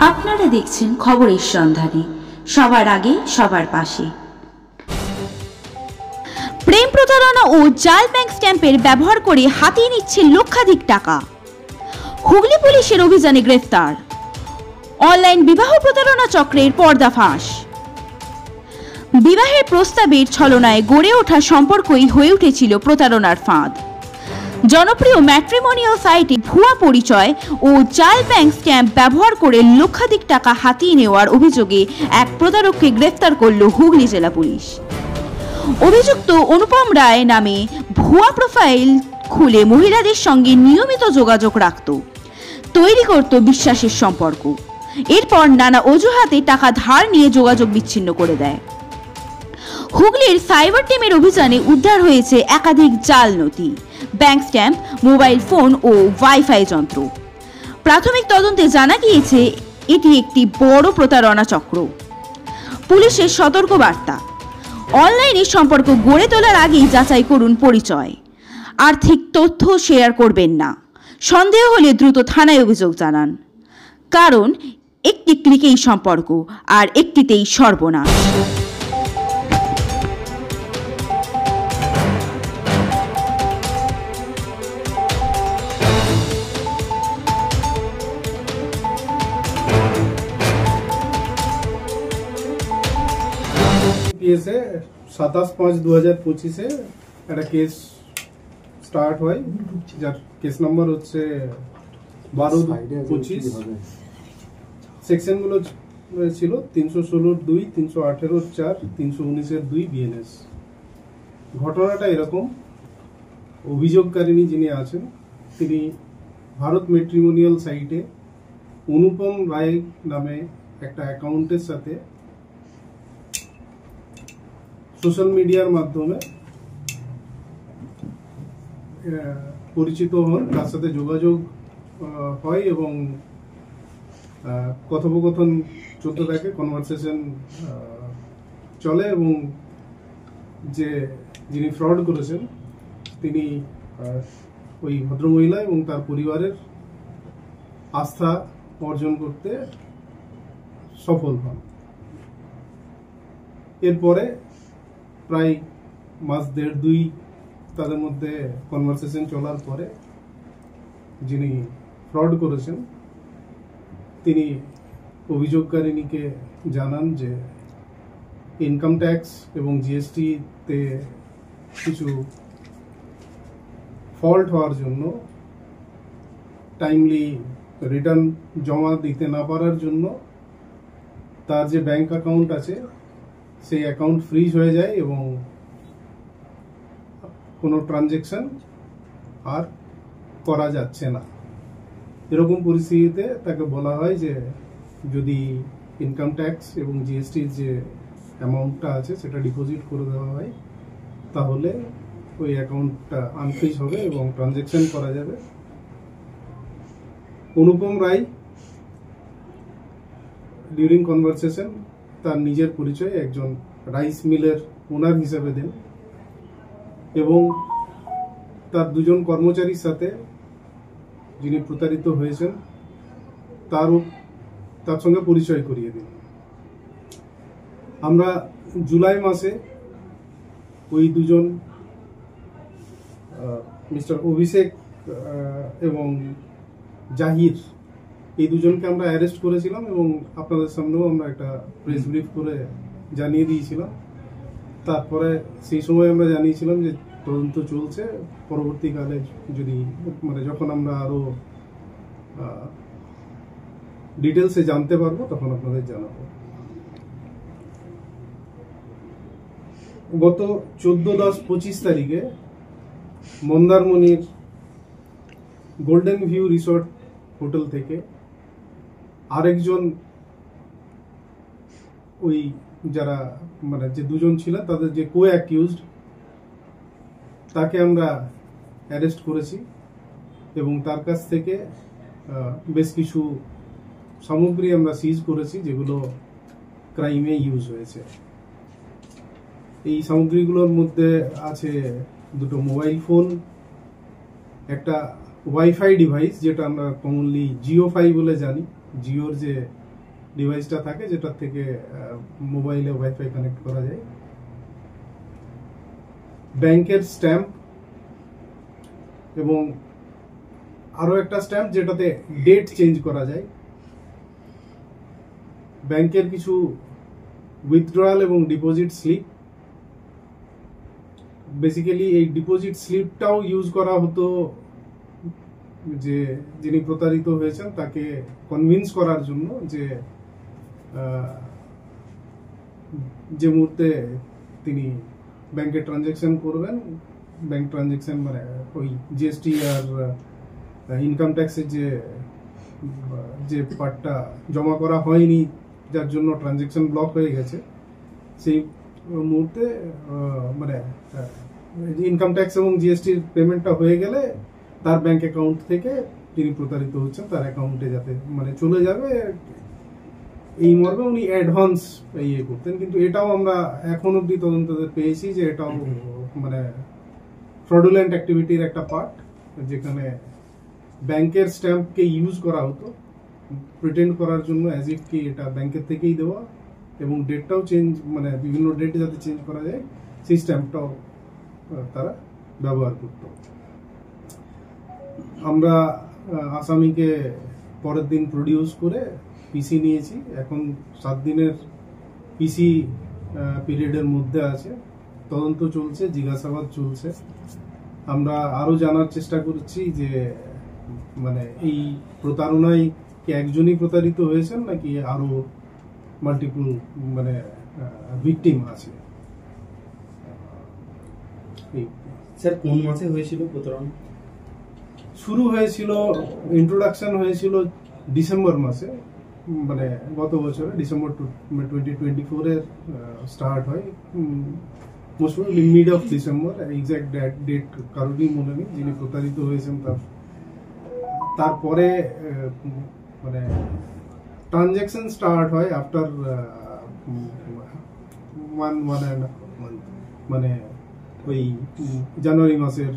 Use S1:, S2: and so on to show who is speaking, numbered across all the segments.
S1: আপনারা দেখছেন খবরের সন্ধানে, সবার আগে সবার পাশে। প্রেম প্রতারণা ও জাল ব্যাংক স্ট্যাম্পের ব্যবহার করে হাতিয়ে নিচ্ছে লক্ষাধিক টাকা। হুগলি পুলিশের অভিযানে গ্রেফতার। অনলাইন বিবাহ প্রতারণা চক্রের পর্দাফাঁস। বিবাহের প্রস্তাবের ছলনায় গড়ে ওঠা সম্পর্কই হয়ে উঠেছিল প্রতারণার ফাঁদ। জনপ্রিয় ম্যাট্রিমোনিয়াল সাইটে ভুয়া পরিচয় ও জাল ব্যাংক স্ট্যাম্প ব্যবহার করে লক্ষাধিক টাকা হাতিয়ে নেওয়ার অভিযোগে এক প্রতারককে গ্রেফতার করল হুগলি জেলা পুলিশ। অভিযুক্ত অনুপম রায় নামে ভুয়া প্রোফাইল খুলে মহিলাদের সঙ্গে নিয়মিত যোগাযোগ রাখত, তৈরি করত বিশ্বাসের সম্পর্ক। এরপর নানা অজুহাতে টাকা ধার নিয়ে যোগাযোগ বিচ্ছিন্ন করে দেয়। হুগলির সাইবার টিমের অভিযানে উদ্ধার হয়েছে একাধিক জাল নথি, ব্যাংক স্ট্যাম্প, মোবাইল ফোন ও ওয়াইফাই যন্ত্র। প্রাথমিক তদন্তে জানা গিয়েছে এটি একটি বড় প্রতারণা চক্র। পুলিশের সতর্ক বার্তা: অনলাইনে সম্পর্ক গড়ে তোলার আগেই যাচাই করুন পরিচয়। আর্থিক তথ্য শেয়ার করবেন না। সন্দেহ হলে দ্রুত থানায় অভিযোগ জানান, কারণ একটি ক্লিকেই সম্পর্ক আর একটিতেই সর্বনাশ।
S2: কেসে 27/5/2025 একটা কেস স্টার্ট হয়, যার কেস নাম্বার হচ্ছে 12/25। সেকশনগুলো ছিল 316(2), 318(4), 319(2) বিএনএস। ঘটনাটা এরকম: অভিযোগকারিণী যিনি আছেন তিনি ভারত ম্যাট্রিমোনিয়াল সাইটে অনুপম রায় নামে একটা অ্যাকাউন্টের সাথে সোশ্যাল মিডিয়ার মাধ্যমে পরিচিত হন, তার সাথে যোগাযোগ হয় এবং কথোপকথন চলতে থাকে, কনভারসেশন চলে এবং যিনি ফ্রড করেছেন তিনি ওই ভদ্রমহিলা এবং তার পরিবারের আস্থা অর্জন করতে সফল হন। এরপরে প্রায় মাস 1.5-2 তাদের মধ্যে কনভারসেশন চলার পরে যিনি ফ্রড করেছেন তিনি অভিযোগকারিণীকে জানান যে ইনকাম ট্যাক্স এবং জিএসটিতে কিছু ফল্ট হওয়ার জন্য, টাইমলি রিটার্ন জমা দিতে না পারার জন্য তার যে ব্যাংক অ্যাকাউন্ট আছে সেই অ্যাকাউন্ট ফ্রিজ হয়ে যায় এবং কোনো ট্রানজ্যাকশন আর করা যাচ্ছে না। এরকম পরিস্থিতিতে তাকে বলা হয় যে যদি ইনকাম ট্যাক্স এবং জিএসটির যে অ্যামাউন্টটা আছে সেটা ডিপোজিট করে দেওয়া হয় তাহলে ওই অ্যাকাউন্টটা আনফ্রিজ হবে এবং ট্রানজ্যাকশন করা যাবে। অনুপম রায় ডিউরিং কনভারসেশন তার নিজের পরিচয় একজন রাইস মিলের ওনার হিসেবে দেন এবং তার দুজন কর্মচারীর সাথে যিনি প্রতারিত হয়েছেন তার সঙ্গে পরিচয় করিয়ে দিন। আমরা জুলাই মাসে ওই দুজন মিস্টার অভিষেক এবং জাহির, এই দুজনকে আমরা অ্যারেস্ট করেছিলাম এবং আপনাদের সামনেও আমরা একটা প্রেস ব্রিফ করে জানিয়ে দিয়েছিলাম। তারপরে সেই সময় আমরা জানিয়েছিলাম যে তদন্ত চলছে, পরবর্তীকালে যদি যখন আমরা আরো ডিটেলসে জানতে পারবো তখন আপনাদের জানাবো। গত 14/10/25 তারিখে মন্দারমণির গোল্ডেন ভিউ রিসোর্ট হোটেল থেকে আরেকজন, ওই যারা যে দুজন ছিলেন তাদের যে কো অ্যাকিউজড, তাকে আমরা অ্যারেস্ট করেছি এবং তার কাছ থেকে বেশ কিছু সামগ্রী আমরা সিজ করেছি যেগুলো ক্রাইমে ইউজ হয়েছে। এই সামগ্রীগুলোর মধ্যে আছে দুটো মোবাইল ফোন, একটা ওয়াইফাই ডিভাইস যেটা আমরা কমনলি জিও ফাই বলে জানি, জিওর যে ডিভাইসটা থাকে যেটা থেকে মোবাইলে ওয়াইফাই কানেক্ট করা যায়, ব্যাংকের স্ট্যাম্প এবং আরো একটা স্ট্যাম্প যেটাতে ডেট চেঞ্জ করা যায়, ব্যাংকের কিছু উইথড্রয়াল এবং ডিপোজিট স্লিপ। বেসিক্যালি এই ডিপোজিট স্লিপটাও ইউজ করা হতো যে যিনি প্রতারিত হয়েছেন তাকে কনভিন্স করার জন্য যে মুহূর্তে তিনি ব্যাংকে ট্রানজাকশন করবেন, ব্যাংক ট্রানজাকশন মানে ওই জিএসটি আর ইনকাম ট্যাক্সের যে পার্টটা জমা করা হয়নি যার জন্য ট্রানজাকশন ব্লক হয়ে গেছে, সেই মুহূর্তে মানে ইনকাম ট্যাক্স এবং জিএসটির পেমেন্টটা হয়ে গেলে তার ব্যাংক অ্যাকাউন্ট থেকে তিনি প্রতারিত হচ্ছেন তার অ্যাকাউন্টে যাতে মানে চলে যাবে এই মর্মে উনি অ্যাডভান্স ইয়ে করতেন। কিন্তু এটাও আমরা এখন অব্দি তদন্তদের পেয়েছি যে এটাও মানে ফ্রডুলেন্ট অ্যাক্টিভিটির একটা পার্ট, যেখানে ব্যাংকের স্ট্যাম্পকে ইউজ করা হতো প্রিটেন্ড করার জন্য অ্যাজ ইফ কি এটা ব্যাংকের থেকেই দেওয়া, এবং ডেটটাও চেঞ্জ মানে বিভিন্ন ডেটে যাতে চেঞ্জ করা যায় সেই স্ট্যাম্পটাও তারা ব্যবহার করত। আমরা আসামিকে পরের দিন প্রডিউস করে পিসি নিয়েছি, এখন 7 দিনের পিসি পিরিয়ডের মধ্যে আছে, তদন্ত চলছে, জিজ্ঞাসাবাদ চলছে। আমরা আরো জানার চেষ্টা করছি যে মানে এই প্রতারণায় কি একজনই প্রতারিত হয়েছেন নাকি আরো মাল্টিপল মানে ভিকটিম আছে।
S3: স্যার কোন মাসে হয়েছিল প্রতারণা?
S2: শুরু হয়েছিল, ইন্ট্রোডাকশন হয়েছিল ডিসেম্বর মাসে, মানে গত বছরে ডিসেম্বর 2024 স্টার্ট হয়, most probably mid of December, exact date কারোরই মনে নেই যিনি প্রতারিত হয়েছেন তারপরে মানে ট্রানজাকশন স্টার্ট হয় আফটার 1.5 month, মানে ওই জানুয়ারি মাসের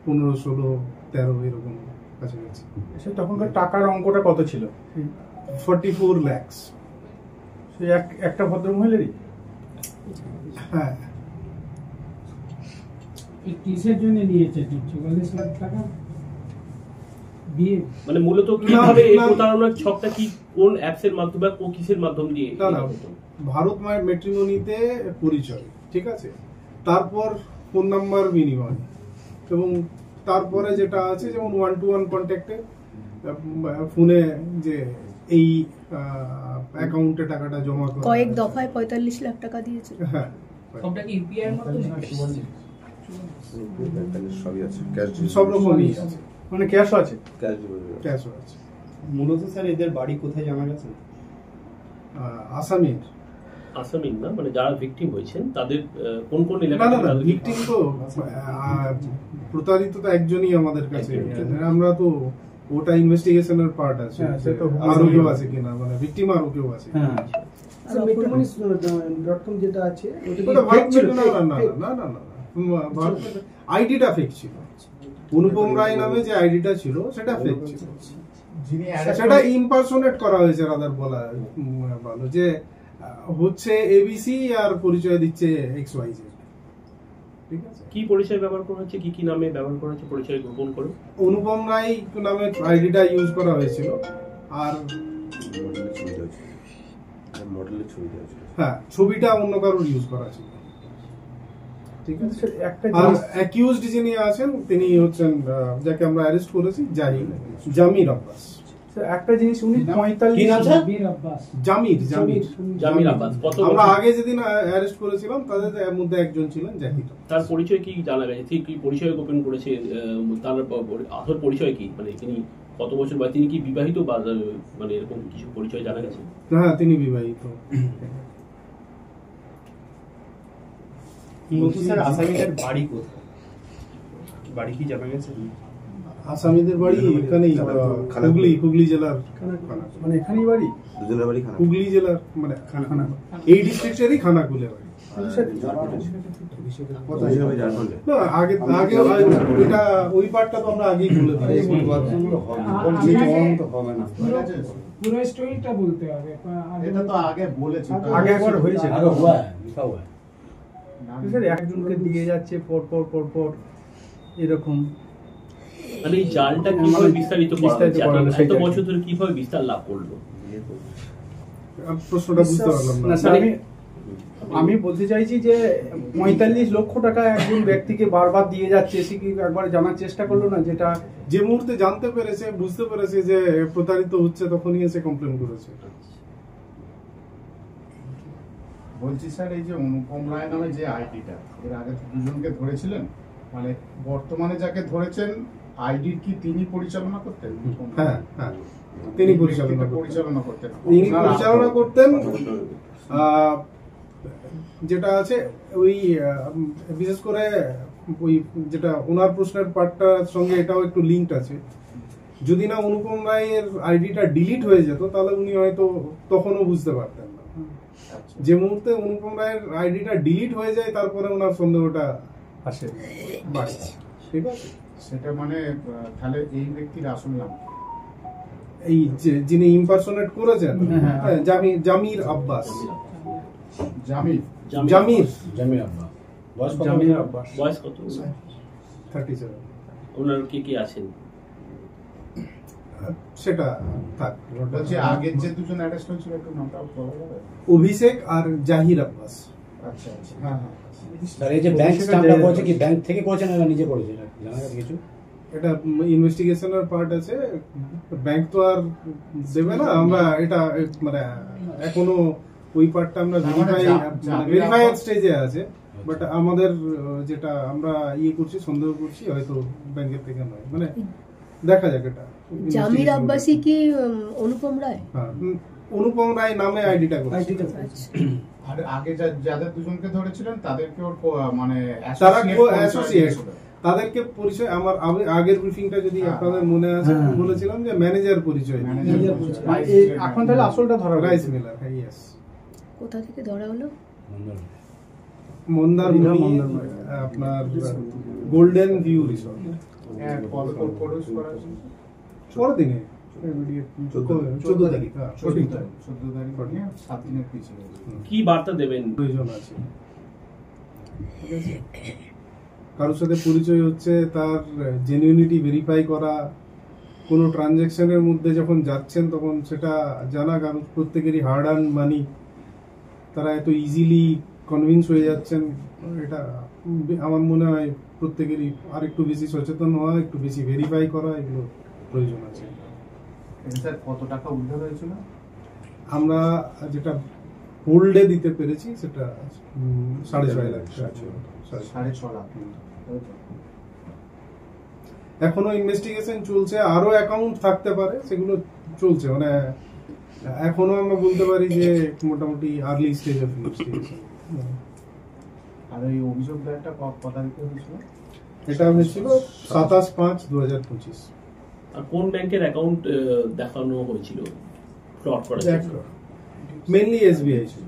S2: 15, 16, 13 এরকম কাছাকাছি।
S4: তখনকার টাকার অঙ্কটা কত ছিল?
S2: 44 lakhs।
S4: সেই একটা ভদ্রমহিলারই?
S2: হ্যাঁ।
S5: কিসের জন্য নিয়েছে 44 লাখ টাকা দিয়ে?
S6: মানে মূলত কিভাবে এই প্রতারণার ছকটা কি কোন অ্যাপসের মাধ্যমে বা কিসের মাধ্যম দিয়ে?
S2: না, ভারত ম্যাট্রিমনিতে পরিচয়, ঠিক আছে, তারপর ফোন নাম্বার বিনিময়, এবং তারপরে যেটা আছে যেমন 1-to-1 কন্ট্যাক্টে ফোনে যে এই অ্যাকাউন্টে টাকাটা জমা করা,
S7: কয়েক দফায় 45 লাখ টাকা দিয়েছে।
S2: হ্যাঁ,
S5: সবটা কি ইউপিআই এর মাধ্যমে?
S3: সবই আছে, ক্যাশ
S2: সব রকমই আছে,
S4: মানে ক্যাশও আছে?
S2: ক্যাশও আছে।
S3: মূলত স্যার এদের বাড়ি কোথায় জানা গেছে?
S2: আসামির
S6: না, মানে যারা ভিকটিম হয়েছেন তাদের কোন কোন এলাকা?
S2: না, ভিকটিম তো প্রতারিত তো একজনই আমাদের কাছে, আমরা তো ওটা ইনভেস্টিগেশনের পার্ট আছে, আরো কেউ আছে কিনা, মানে ভিকটিম আরো কেউ আছে।
S5: matrimony.com যেটা আছে
S2: ওটা ভারত ছিল না, আইডিটা ফেক ছিল, অনুপম রায় নামে যে আইডিটা ছিল সেটা ফেক ছিল, সেটা ইম্পারসোনেট করা হয়েছে রাদার বলা ভালো, যে হচ্ছে এবিসি আর পরিচয় দিচ্ছে XYZ, ঠিক আছে।
S6: কি পরিচয় ব্যবহার করা হচ্ছে, কি নামে ব্যবহার করা হচ্ছে পরিচয় গোপন করে?
S2: অনুপম রায় নামে আইডিটা ইউজ করা হয়েছিল, আর
S3: মডেলের ছবি দেওয়া ছিল,
S2: হ্যাঁ, ছবিটা অন্য কারোর ইউজ করা ছিল, ঠিক আছে।
S4: একটা
S2: আর অ্যাকিউজড যিনি আছেন তিনি হচ্ছেন যাকে আমরা অ্যারেস্ট করেছি জামির আব্বাস।
S4: একটা জিনিস উনি 45
S2: জামির আব্বাস। আমরা আগে যেদিন অ্যারেস্ট করেছিলাম তাদের মধ্যে একজন ছিলেন জাহিদ।
S6: তার পরিচয় কি জানা গেছে? ঠিক কি পরিচয় গোপন করেছে? তার আসল পরিচয় কি, মানে তিনি কত বছর বা তিনি কি বিবাহিত বা মানে এরকম কিছু পরিচয় জানা গেছে?
S2: হ্যাঁ, তিনি বিবাহিত।
S3: স্যার আসামিদের বাড়ি কোথায়, বাড়ি কি জানা গেছে?
S2: আসামিদের বাড়ি এখানেই হুগলি জেলার,
S4: মানে এখানেই বাড়ি,
S3: দুজনের বাড়ি
S2: হুগলি জেলার, মানে এই ডিস্ট্রিক্টেরই খানাকুলে বাড়ি। না আগে আগে এটা ওই পার্টটা তো আমরা আগেই বলে দিয়েছি।
S5: পুরো স্টোরিটা বলতে হবে।
S8: এটা তো আগে বলেছি,
S4: আগে একবার হয়েছে
S9: আগে হুয়া है, लिखा हुआ है।
S4: স্যার একজনকে দিয়ে যাচ্ছে পর পর পর পর এরকম।
S6: মানে এই জালটা কিভাবে বিস্তারিত করা হয়েছে,
S4: করা হলো
S6: এত বছর ধরে কিভাবে বিস্তার লাভ করলো?
S2: প্রশ্নটা বুঝতে পারলাম
S4: না
S2: না।
S4: স্যার, আমি বলতে চাইছি যে 45 লক্ষ টাকা একজন ব্যক্তিকে বারবার দিয়ে যাচ্ছে, সে কি একবার জানার চেষ্টা করলো না? যেটা
S2: যে মুহূর্তে জানতে পেরেছে, বুঝতে পেরেছে যে প্রতারিত হচ্ছে, তখনই এসে কমপ্লেন করেছে।
S8: বলছি স্যার, এই যে অনুপম রায় নামে যে আইডিটা, এর আগে তো দুজনকে ধরেছিলেন, মানে বর্তমানে যাকে ধরেছেন আইডির কি তিনি পরিচালনা করতেন?
S2: হ্যাঁ হ্যাঁ, তিনি পরিচালনা
S8: করতেন।
S2: তিনি পরিচালনা করতেন। যেটা আছে ওই বিশেষ করে ওই যেটা ওনার প্রশ্নের পার্টটার সঙ্গে এটাও একটু লিঙ্কড আছে। যদি না অনুপম রায়ের আইডিটা ডিলিট হয়ে যেত, তাহলে উনি হয়তো তখনও বুঝতে পারতেন না। যে মুহূর্তে অনুপম রায়ের আইডিটা ডিলিট হয়ে যায়, তারপরে ওনার সন্দেহটা
S4: আসে।
S2: ঠিক আছে,
S8: সেটা মানে তাহলে এই ব্যক্তির আসল নাম
S2: এই যিনি ইমপারসোনেট করেছেন, জামির আব্বাস।
S8: জামির
S2: জামির
S9: जमीर अब्बास। बॉस को
S4: জামির আব্বাস।
S6: বয়স কত?
S2: 37।
S6: ওনার কি আছেন?
S2: সেটা থাক।
S8: বলছি আগের যে দুজন অ্যারেস্ট হয়েছিল একটু নামটা বলা যাবে?
S2: অভিষেক আর জাহির আব্বাস।
S8: আচ্ছা আচ্ছা, হ্যাঁ হ্যাঁ।
S9: স্যার এই যে ব্যাংক স্ট্যাম্পটা করেছে কি ব্যাংক থেকে করেছেন না নিজে করেছে, জানা গেছে কিছু?
S2: এটা ইনভেস্টিগেশনের পার্ট আছে, ব্যাংক তো আর দেবে না। আমরা এটা মানে এখনো ওই পার্টটা আমরা ভেরিফাই স্টেজে আছে, বাট আমাদের যেটা আমরা করছি, সন্দেহ করছি হয়তো ব্যাংকের থেকে নয়, মানে দেখা যাক। এটা
S7: জামির আব্বাসি কি অনুপম রায়?
S2: হ্যাঁ, অনুপম রায় নামে আইডিটা করেছে।
S8: আর আগে যাদের দুজনকে ধরেছিলেন তাদেরকে ওর মানে
S2: তারা
S8: associate
S2: অ্যাসোসিয়েট,
S8: ছিল।
S2: তাদেরকে পরিচয় আমার আগের ব্রিফিংটা যদি আপনাদের মনে আছে, বলেছিলাম যে ম্যানেজার পরিচয়।
S4: এখন তাহলে আসলটা ধরা
S2: রাইস মিলার। হ্যাঁ, ইয়েস।
S7: কোথা থেকে ধরা হলো?
S2: মন্দারমণি, আপনার গোল্ডেন ভিউ রিসর্ট।
S8: হ্যাঁ, প্রডিউস করা হয়েছে।
S2: পরের দিনে 14 তারিখ।
S8: 14 তারিখ 7 দিনের পিছিয়ে।
S6: কি বার্তা দেবেন?
S2: প্রয়োজন আছে, ঠিক আছে? কারোর সাথে পরিচয় হচ্ছে, তার জেনুইনিটি ভেরিফাই করা। কোনো ট্রানজ্যাকশনের মধ্যে যখন যাচ্ছেন, তখন সেটা জানা, কারণ প্রত্যেকেরই হার্ড আর্ন মানি, তারা এত ইজিলি কনভিন্স হয়ে যাচ্ছেন। এটা আমার মনে হয় প্রত্যেকেরই আর একটু বেশি সচেতন হওয়া, একটু বেশি ভেরিফাই করা, এগুলো প্রয়োজন আছে।
S8: স্যার কত টাকা উদ্ধার হয়েছিল?
S2: আমরা যেটা হোল্ডে দিতে পেরেছি সেটা 6.5 লাখ।
S8: 6.5 লাখ।
S2: এখনো ইনভেস্টিগেশন চলছে, আরো অ্যাকাউন্ট থাকতে পারে, সেগুলো চলছে। মানে এখনো আমরা বলতে পারি যে মোটামুটি আর্লি স্টেজ অফ ইনভেস্টিগেশন।
S8: আর এই অভিযোগ দায়েরটা কত তারিখে হয়েছিল?
S2: এটা হয়েছিল 27/5/2025।
S6: আর কোন ব্যাংকের অ্যাকাউন্ট দেখানো হয়েছিল ফ্রড করার জন্য?
S2: মেইনলি এসবিআই ছিল।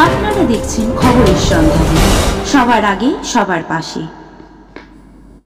S1: আপনারা দেখছেন খবরের সন্ধানে, সবার আগে সবার পাশে।